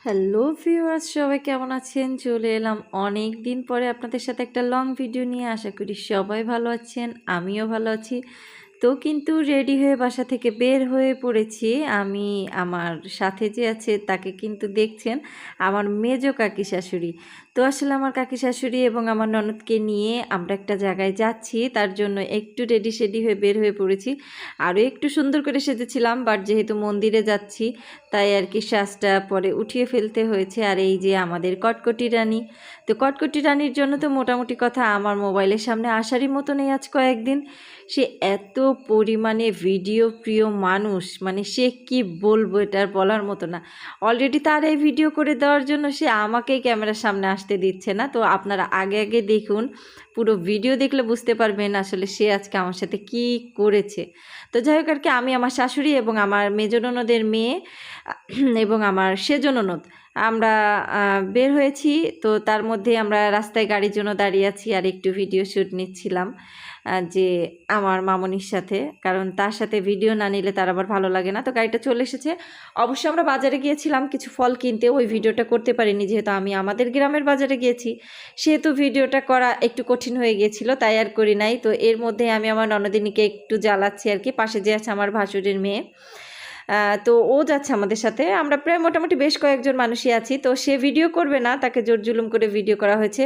Hello viewers, সবাই কেমন আছেন? চলে এলাম অনেক দিন পরে আপনাদের সাথে একটা লং ভিডিও নিয়ে। আশা করি সবাই ভালো আছেন, আমিও ভালো আছি। তো কিন্তু রেডি হয়ে বাসা থেকে বের হয়ে পড়েছি। আমি আমার সাথে যে আছে তাকে কিন্তু দেখছেন, আমার মেজো কাকি শাশুড়ি। তো আসলে আমার কাকি শাশুড়ি এবং আমার ননদকে নিয়ে আমরা একটা জায়গায় যাচ্ছি, তার জন্য একটু রেডি সেডি হয়ে বের হয়ে পড়েছি। আরও একটু সুন্দর করে সেজেছিলাম, বাট যেহেতু মন্দিরে যাচ্ছি তাই আর কি সাজটা পরে উঠিয়ে ফেলতে হয়েছে। আর এই যে আমাদের কটকটি রানী, তো কটকটি রানীর জন্য তো মোটামুটি কথা আমার মোবাইলের সামনে আসারই মতো নেই আজ কয়েকদিন। সে এত পরিমাণে ভিডিও প্রিয় মানুষ, মানে সে কি বলবো, এটার বলার মতো না। অলরেডি তার এই ভিডিও করে দেওয়ার জন্য সে আমাকেই ক্যামেরার সামনে আসতে দিচ্ছে না। তো আপনারা আগে আগে দেখুন, পুরো ভিডিও দেখলে বুঝতে পারবেন আসলে সে আজকে আমার সাথে কি করেছে। তো যাই হোক আর কি, আমি আমার শাশুড়ি এবং আমার মেজো ননদের মেয়ে এবং আমার সেজো ননদ আমরা বের হয়েছি। তো তার মধ্যে আমরা রাস্তায় গাড়ির জন্য দাঁড়িয়ে আছি আর একটু ভিডিও শ্যুট নিচ্ছিলাম যে আমার মামনির সাথে, কারণ তার সাথে ভিডিও না নিলে তার আবার ভালো লাগে না। তো গাড়িটা চলে এসেছে। অবশ্য আমরা বাজারে গিয়েছিলাম কিছু ফল কিনতে, ওই ভিডিওটা করতে পারিনি, যেহেতু আমি আমাদের গ্রামের বাজারে গিয়েছি সেহেতু ভিডিওটা করা একটু কঠিন হয়ে গিয়েছিল, তাই আর করি নাই। তো এর মধ্যে আমি আমার ননদিনীকে একটু জ্বালাচ্ছি আর কি, পাশে যে আছে আমার ভাসুরের মেয়ে, তো ও যাচ্ছে আমাদের সাথে। আমরা প্রায় মোটামুটি বেশ কয়েকজন মানুষই আছি। তো সে ভিডিও করবে না, তাকে জোর জুলুম করে ভিডিও করা হয়েছে।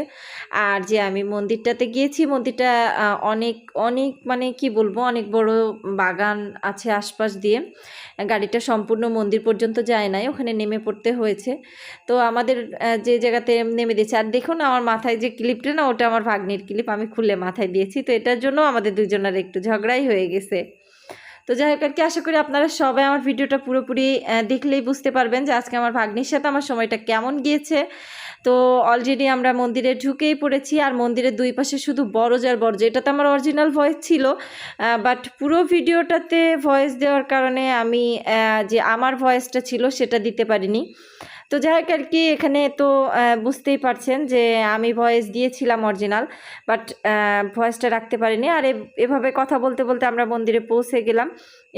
আর যে আমি মন্দিরটাতে গিয়েছি, মন্দিরটা অনেক অনেক মানে কি বলবো, অনেক বড় বাগান আছে আশপাশ দিয়ে। গাড়িটা সম্পূর্ণ মন্দির পর্যন্ত যায় নাই, ওখানে নেমে পড়তে হয়েছে। তো আমাদের যে জায়গাতে নেমে দিয়েছে, আর দেখুন আমার মাথায় যে ক্লিপটা না, ওটা আমার ভাগ্নির ক্লিপ, আমি খুলে মাথায় দিয়েছি। তো এটার জন্য আমাদের দুজনের একটু ঝগড়াই হয়ে গেছে। তো যাই হোক আর কি, আশা করি আপনারা সবাই আমার ভিডিওটা পুরোপুরি দেখলেই বুঝতে পারবেন যে আজকে আমার ভাগ্নির সাথে আমার সময়টা কেমন গিয়েছে। তো অলরেডি আমরা মন্দিরে ঢুকেই পড়েছি, আর মন্দিরের দুই পাশে শুধু বড়জার বড়জা। এটা তো আমার অরিজিনাল ভয়েস ছিল, বাট পুরো ভিডিওটাতে ভয়েস দেওয়ার কারণে আমি যে আমার ভয়েসটা ছিল সেটা দিতে পারিনি। তো যাই হোক আর কি, এখানে তো বুঝতেই পারছেন যে আমি ভয়েস দিয়েছিলাম অরিজিনাল, বাট ভয়েসটা রাখতে পারিনি। আর এভাবে কথা বলতে বলতে আমরা মন্দিরে পৌঁছে গেলাম।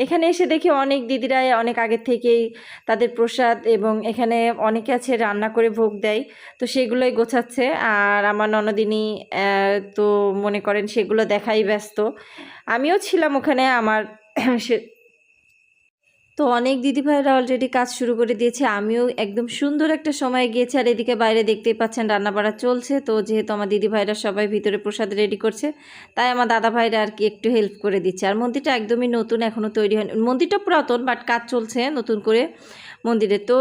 এখানে এসে দেখি অনেক দিদিরাই অনেক আগের থেকেই তাদের প্রসাদ এবং এখানে অনেকে আছে রান্না করে ভোগ দেয়, তো সেগুলোই গোছাচ্ছে। আর আমার ননদিনী তো মনে করেন সেগুলো দেখাই ব্যস্ত। আমিও ছিলাম ওখানে আমার তো অনেক দিদিভাইরা অলরেডি কাজ শুরু করে দিয়েছে, আমিও একদম সুন্দর একটা সময় গিয়েছি। আর এদিকে বাইরে দেখতেই পাচ্ছেন রান্নাবাড়া চলছে। তো যেহেতু আমার দিদিভাইরা সবাই ভিতরে প্রসাদ রেডি করছে, তাই আমার দাদা ভাইরা আর কি একটু হেল্প করে দিচ্ছে। আর মন্দিরটা একদমই নতুন, এখনও তৈরি হয়নি। মন্দিরটা পুরাতন, বাট কাজ চলছে নতুন করে মন্দিরে। তো